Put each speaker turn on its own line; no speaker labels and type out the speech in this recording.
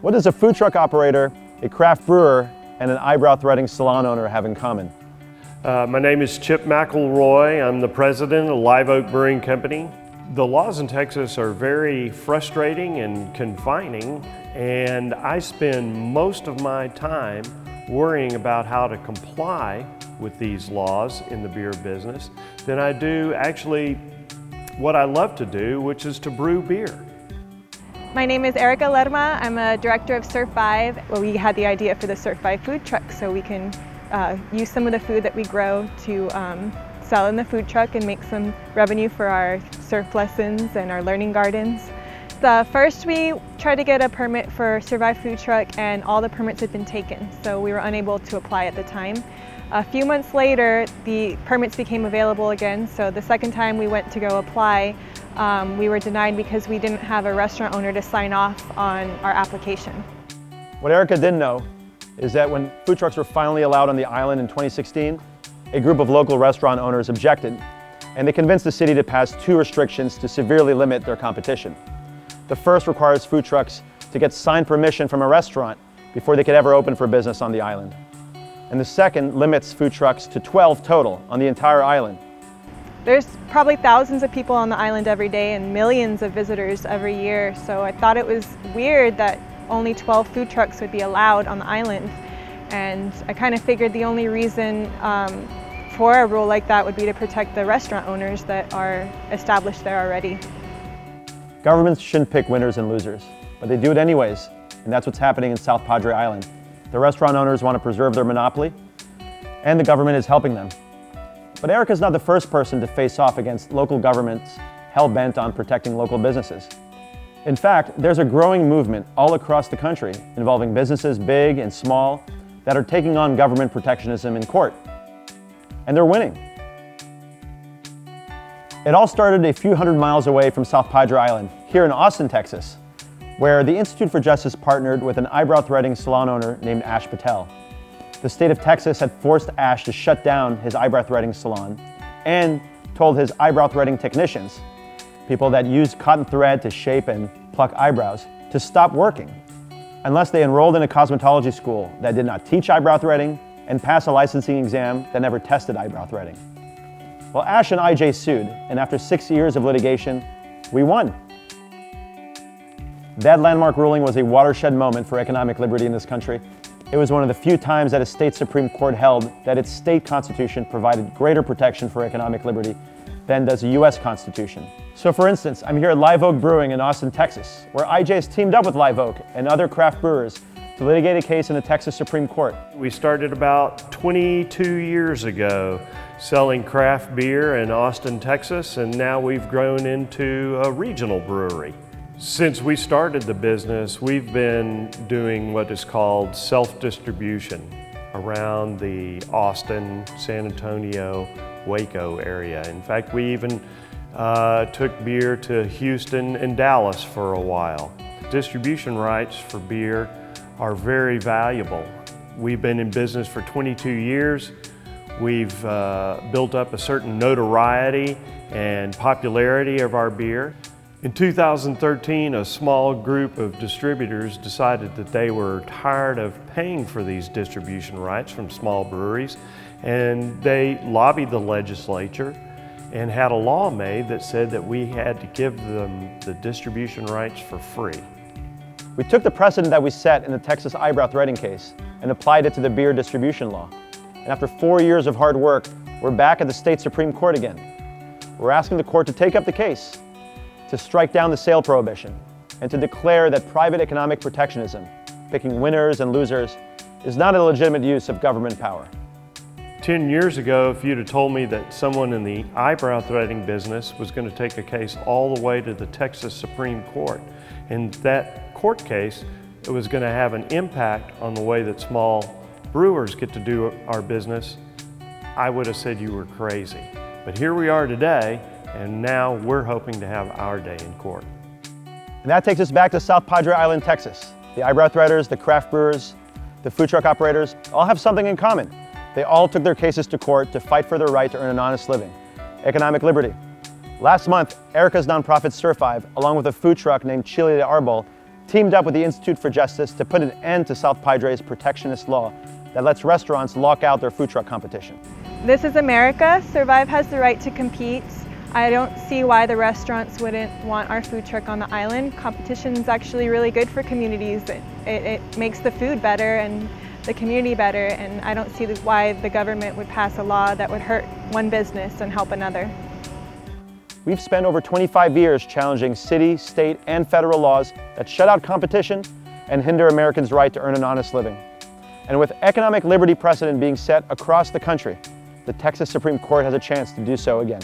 What does a food truck operator, a craft brewer, and an eyebrow-threading salon owner have in common?
My name is Chip McElroy. I'm the president of Live Oak Brewing Company. The laws in Texas are very frustrating and confining, and I spend most of my time worrying about how to comply with these laws in the beer business than I do actually what I love to do, which is to brew beer.
My name is Erica Lerma. I'm a director of Surf 5. Well, we had the idea for the Surf 5 food truck so we can use some of the food that we grow to sell in the food truck and make some revenue for our surf lessons and our learning gardens. First we tried to get a permit for Survive Food Truck and all the permits had been taken, so we were unable to apply at the time. A few months later, the permits became available again, so the second time we went to go apply, we were denied because we didn't have a restaurant owner to sign off on our application.
What Erica didn't know is that when food trucks were finally allowed on the island in 2016, a group of local restaurant owners objected, and they convinced the city to pass 2 restrictions to severely limit their competition. The first requires food trucks to get signed permission from a restaurant before they could ever open for business on the island. And the second limits food trucks to 12 total on the entire island.
There's probably thousands of people on the island every day and millions of visitors every year, so I thought it was weird that only 12 food trucks would be allowed on the island. And I kind of figured the only reason for a rule like that would be to protect the restaurant owners that are established there already.
Governments shouldn't pick winners and losers, but they do it anyways, and that's what's happening in South Padre Island. The restaurant owners want to preserve their monopoly, and the government is helping them. But Erica's not the first person to face off against local governments hell-bent on protecting local businesses. In fact, there's a growing movement all across the country involving businesses big and small that are taking on government protectionism in court. And they're winning. It all started a few hundred miles away from South Padre Island, here in Austin, Texas, where the Institute for Justice partnered with an eyebrow-threading salon owner named Ash Patel. The state of Texas had forced Ash to shut down his eyebrow-threading salon and told his eyebrow-threading technicians, people that used cotton thread to shape and pluck eyebrows, to stop working unless they enrolled in a cosmetology school that did not teach eyebrow threading and pass a licensing exam that never tested eyebrow threading. Well, Ash and IJ sued, and after 6 years of litigation, we won. That landmark ruling was a watershed moment for economic liberty in this country. It was one of the few times that a state Supreme Court held that its state constitution provided greater protection for economic liberty than does the US Constitution. So for instance, I'm here at Live Oak Brewing in Austin, Texas, where IJ has teamed up with Live Oak and other craft brewers to litigate a case in the Texas Supreme Court.
We started about 22 years ago selling craft beer in Austin, Texas, and now we've grown into a regional brewery. Since we started the business, we've been doing what is called self-distribution around the Austin, San Antonio, Waco area. In fact, we even took beer to Houston and Dallas for a while. Distribution rights for beer are very valuable. We've been in business for 22 years. We've built up a certain notoriety and popularity of our beer. In 2013, a small group of distributors decided that they were tired of paying for these distribution rights from small breweries, and they lobbied the legislature and had a law made that said that we had to give them the distribution rights for free.
We took the precedent that we set in the Texas eyebrow threading case and applied it to the beer distribution law. And after 4 years of hard work, we're back at the state Supreme Court again. We're asking the court to take up the case, to strike down the sale prohibition, and to declare that private economic protectionism, picking winners and losers, is not a legitimate use of government power.
10 years ago, if you'd have told me that someone in the eyebrow threading business was going to take a case all the way to the Texas Supreme Court, and that court case was going to have an impact on the way that small brewers get to do our business, I would have said you were crazy. But here we are today, and now we're hoping to have our day in court.
And that takes us back to South Padre Island, Texas. The eyebrow threaders, the craft brewers, the food truck operators all have something in common. They all took their cases to court to fight for their right to earn an honest living, economic liberty. Last month, Erica's nonprofit Surf 5, along with a food truck named Chile de Arbol, teamed up with the Institute for Justice to put an end to South Padre's protectionist law that lets restaurants lock out their food truck competition.
This is America. Survive has the right to compete. I don't see why the restaurants wouldn't want our food truck on the island. Competition is actually really good for communities. It makes the food better and the community better, and I don't see why the government would pass a law that would hurt one business and help another.
We've spent over 25 years challenging city, state, and federal laws that shut out competition and hinder Americans' right to earn an honest living. And with economic liberty precedent being set across the country, the Texas Supreme Court has a chance to do so again.